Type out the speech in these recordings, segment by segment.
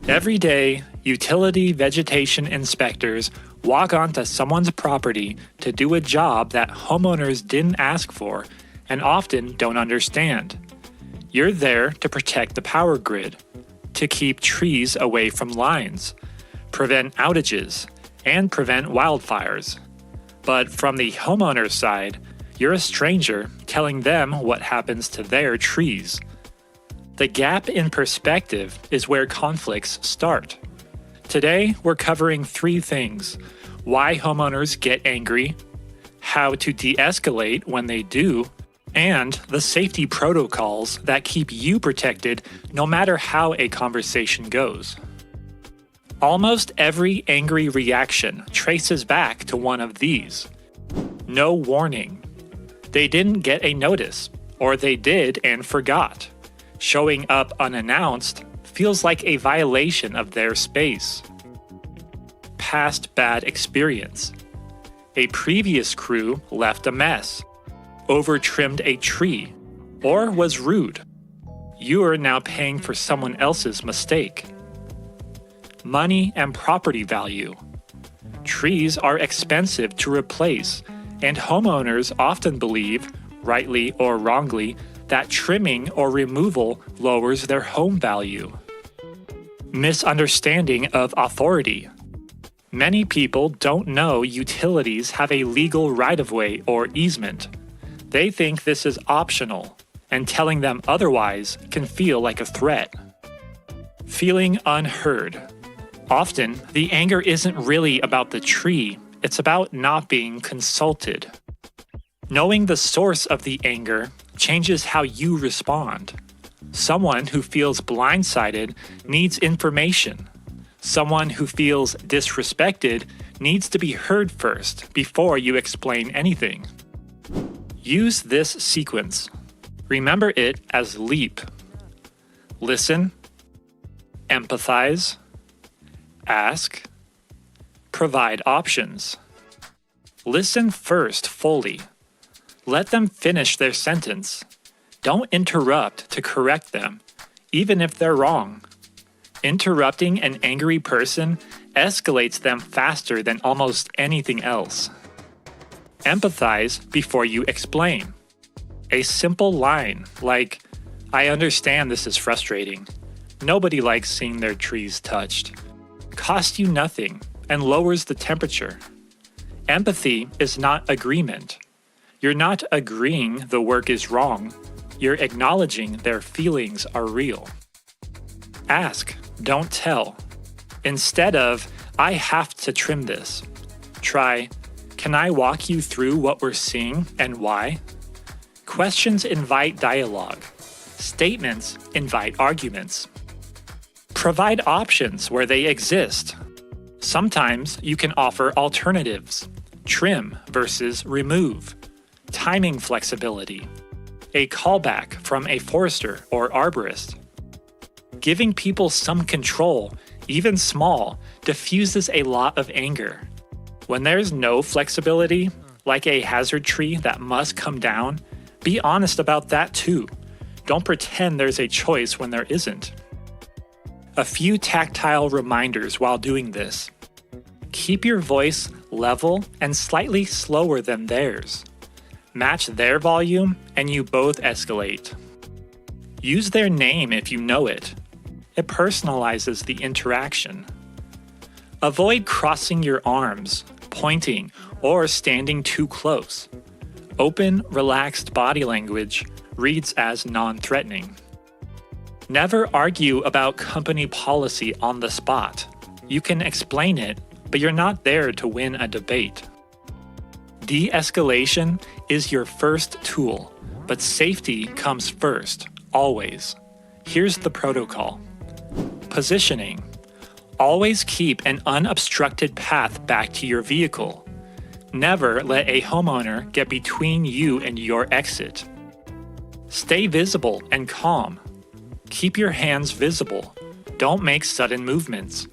Every day, utility vegetation inspectors walk onto someone's property to do a job that homeowners didn't ask for and often don't understand. You're there to protect the power grid, to keep trees away from lines, prevent outages, and prevent wildfires. But from the homeowner's side, you're a stranger telling them what happens to their trees. The gap in perspective is where conflicts start. Today, we're covering 3 things: why homeowners get angry, how to de-escalate when they do, and the safety protocols that keep you protected no matter how a conversation goes. Almost every angry reaction traces back to one of these. No warning. They didn't get a notice, or they did and forgot. Showing up unannounced feels like a violation of their space. Past bad experience. A previous crew left a mess, over-trimmed a tree, or was rude. You are now paying for someone else's mistake. Money and property value. Trees are expensive to replace, and homeowners often believe, rightly or wrongly, that trimming or removal lowers their home value. Misunderstanding of authority. Many people don't know utilities have a legal right-of-way or easement. They think this is optional, and telling them otherwise can feel like a threat. Feeling unheard. Often, the anger isn't really about the tree, it's about not being consulted. Knowing the source of the anger changes how you respond. Someone who feels blindsided needs information. Someone who feels disrespected needs to be heard first before you explain anything. Use this sequence. Remember it as LEAP. Listen, empathize, ask, provide options. Listen first fully. Let them finish their sentence. Don't interrupt to correct them, even if they're wrong. Interrupting an angry person escalates them faster than almost anything else. Empathize before you explain. A simple line like, "I understand this is frustrating. Nobody likes seeing their trees touched," costs you nothing and lowers the temperature. Empathy is not agreement. You're not agreeing the work is wrong. You're acknowledging their feelings are real. Ask, don't tell. Instead of, "I have to trim this," try, "Can I walk you through what we're seeing and why?" Questions invite dialogue. Statements invite arguments. Provide options where they exist. Sometimes you can offer alternatives. Trim versus remove. Timing flexibility. A callback from a forester or arborist. Giving people some control, even small, diffuses a lot of anger. When there's no flexibility, like a hazard tree that must come down, be honest about that too. Don't pretend there's a choice when there isn't. A few tactile reminders while doing this. Keep your voice level and slightly slower than theirs. Match their volume and you both escalate. Use their name if you know it. It personalizes the interaction. Avoid crossing your arms, pointing, or standing too close. Open, relaxed body language reads as non-threatening. Never argue about company policy on the spot. You can explain it, but you're not there to win a debate. De-escalation is your first tool, but safety comes first, always. Here's the protocol. Positioning. Always keep an unobstructed path back to your vehicle. Never let a homeowner get between you and your exit. Stay visible and calm. Keep your hands visible. Don't make sudden movements.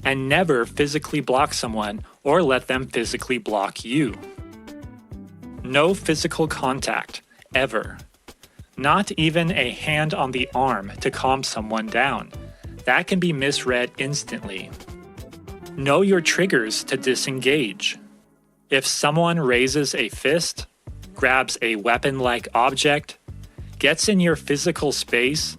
And never physically block someone or let them physically block you. No physical contact, ever. Not even a hand on the arm to calm someone down. That can be misread instantly. Know your triggers to disengage. If someone raises a fist, grabs a weapon-like object, gets in your physical space,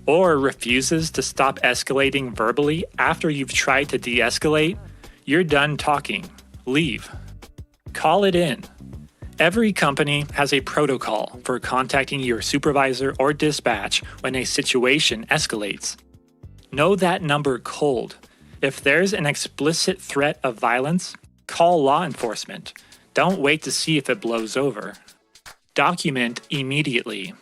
or refuses to stop escalating verbally after you've tried to de-escalate, you're done talking. Leave. Call it in. Every company has a protocol for contacting your supervisor or dispatch when a situation escalates. Know that number cold. If there's an explicit threat of violence, call law enforcement. Don't wait to see if it blows over. Document immediately.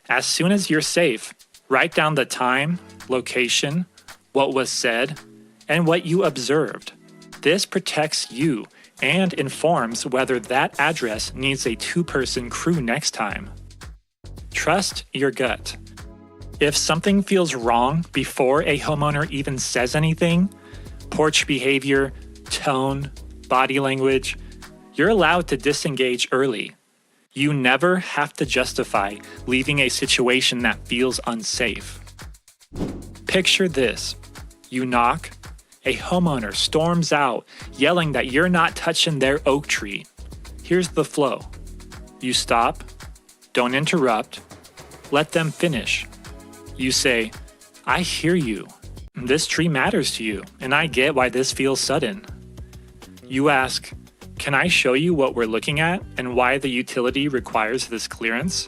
As soon as you're safe, write down the time, location, what was said, and what you observed. This protects you and informs whether that address needs a 2-person crew next time. Trust your gut. If something feels wrong before a homeowner even says anything, porch behavior, tone, body language, you're allowed to disengage early. You never have to justify leaving a situation that feels unsafe. Picture this. You knock. A homeowner storms out, yelling that you're not touching their oak tree. Here's the flow. You stop. Don't interrupt. Let them finish. You say, I hear you. This tree matters to you, and I get why this feels sudden. You ask, can I show you what we're looking at and why the utility requires this clearance?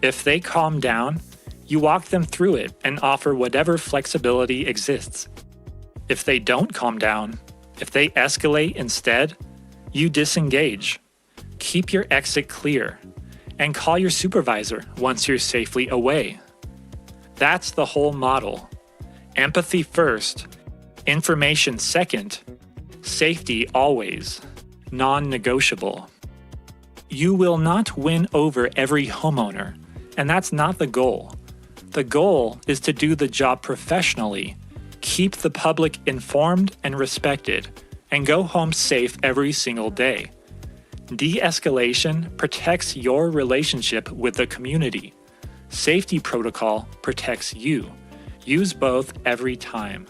If they calm down, you walk them through it and offer whatever flexibility exists. If they don't calm down, if they escalate instead, you disengage. Keep your exit clear and call your supervisor once you're safely away. That's the whole model. Empathy first, information second, safety always, non-negotiable. You will not win over every homeowner, and that's not the goal. The goal is to do the job professionally, keep the public informed and respected, and go home safe every single day. De-escalation protects your relationship with the community. Safety protocol protects you. Use both every time.